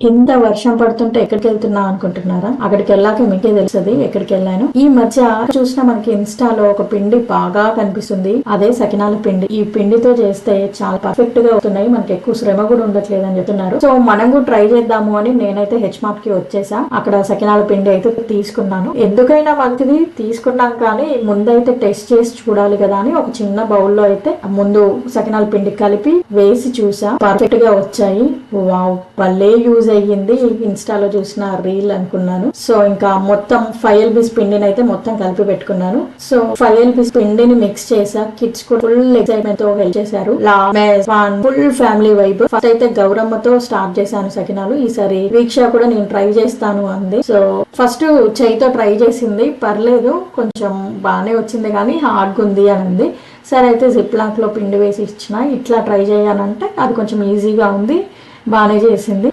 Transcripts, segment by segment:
ఇంత వర్షం పడుతుంటే ఎక్కడికి వెళ్తున్నా అనుకుంటున్నారా? అక్కడికి వెళ్ళాక మీకే తెలుస్తుంది ఎక్కడికి వెళ్ళాను. ఈ మధ్య చూసిన మనకి ఇన్స్టాలో ఒక పిండి బాగా కనిపిస్తుంది, అదే సకినాల పిండి. ఈ పిండితో చేస్తే చాలా పర్ఫెక్ట్ గా అవుతున్నాయి, మనకి ఎక్కువ శ్రమ కూడా ఉండట్లేదు అని చెప్తున్నారు. సో మనం కూడా ట్రై చేద్దాము అని నేనైతే హెచ్ మార్ట్ కి వచ్చేసా. అక్కడ సకినాల పిండి అయితే తీసుకున్నాను. ఎందుకైనా మంచిది తీసుకున్నాం, కానీ ముందైతే టెస్ట్ చేసి చూడాలి కదా అని ఒక చిన్న బౌల్లో అయితే ముందు సకినాల పిండి కలిపి వేసి చూసా. పర్ఫెక్ట్ గా వచ్చాయి. వావ్, భలే యూజ్ అయ్యింది. ఇన్స్టాలో చూసిన రీల్ అనుకున్నాను. సో ఇంకా మొత్తం 5 LBs పిండిని అయితే మొత్తం కలిపి పెట్టుకున్నాను. సో 5 LBs పిండిని మిక్స్ చేసా. కిడ్స్ కూడా ఫుల్ ఎక్సైట్మెంట్ తో హెల్ప్ చేశారు. Full family vibe. ఫస్ట్ అయితే గౌరమ్మతో స్టార్ట్ చేశాను సకినాలు. ఈసారి వీక్ష కూడా నేను ట్రై చేస్తాను అంది. సో ఫస్ట్ చేయితో ట్రై చేసింది, పర్లేదు కొంచెం బాగానే వచ్చింది కానీ హార్డ్గా ఉంది అని అంది. సరే అయితే జిప్ లాక్ లో పిండి వేసి ఇచ్చిన, ఇట్లా ట్రై చేయాలంటే అది కొంచెం ఈజీగా ఉంది, బాగానే చేసింది.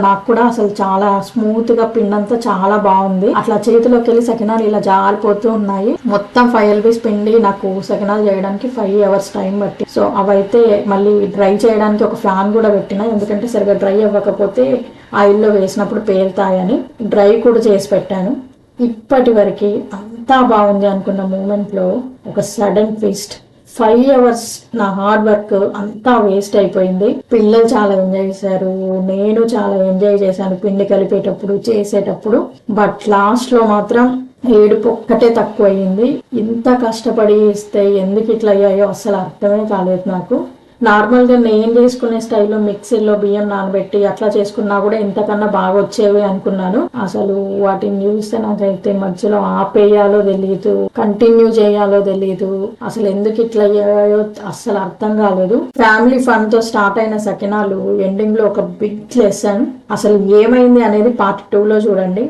నాకు కూడా అసలు చాలా స్మూత్ గా పిండి చాలా బాగుంది. అట్లా చేతిలోకి వెళ్ళి సకినాలు ఇలా జారిపోతూ ఉన్నాయి. మొత్తం 5 LBs పిండి నాకు సకినాలు చేయడానికి 5 hours టైం బట్టి. సో అవైతే మళ్ళీ డ్రై చేయడానికి ఒక ఫ్యాన్ కూడా పెట్టిన, ఎందుకంటే సరిగా డ్రై అవ్వకపోతే ఆయిల్లో వేసినప్పుడు పేలుతాయని డ్రై కూడా చేసి పెట్టాను. ఇప్పటి వరకు అంతా బాగుంది అనుకున్న మూమెంట్ లో ఒక సడన్ ట్విస్ట్. 5 hours నా హార్డ్ వర్క్ అంతా వేస్ట్ అయిపోయింది. పిల్లలు చాలా ఎంజాయ్ చేశారు, నేను చాలా ఎంజాయ్ చేశాను పిండి కలిపేటప్పుడు చేసేటప్పుడు. బట్ లాస్ట్ లో మాత్రం ఏడుపు ఒక్కటే తక్కువ అయ్యింది. ఇంత కష్టపడి ఇస్తే ఎందుకు ఇట్లా అయ్యాయో అసలు అర్థమే కాలేదు నాకు. నార్మల్ గా నేను చేసుకునే స్టైల్లో మిక్సీలో బియ్యం నానబెట్టి అట్లా చేసుకున్నా కూడా ఇంతకన్నా బాగా వచ్చేవి అనుకున్నాను. అసలు వాటిని చూస్తే నాకైతే మధ్యలో ఆపేయాలో తెలియదు, కంటిన్యూ చేయాలో తెలియదు. అసలు ఎందుకు ఇట్లా అయ్యాయో అసలు అర్థం కాలేదు. ఫ్యామిలీ ఫన్ తో స్టార్ట్ అయిన సకినాలు ఎండింగ్ లో ఒక బిగ్ లెసన్. అసలు ఏమైంది అనేది పార్ట్ 2 లో చూడండి.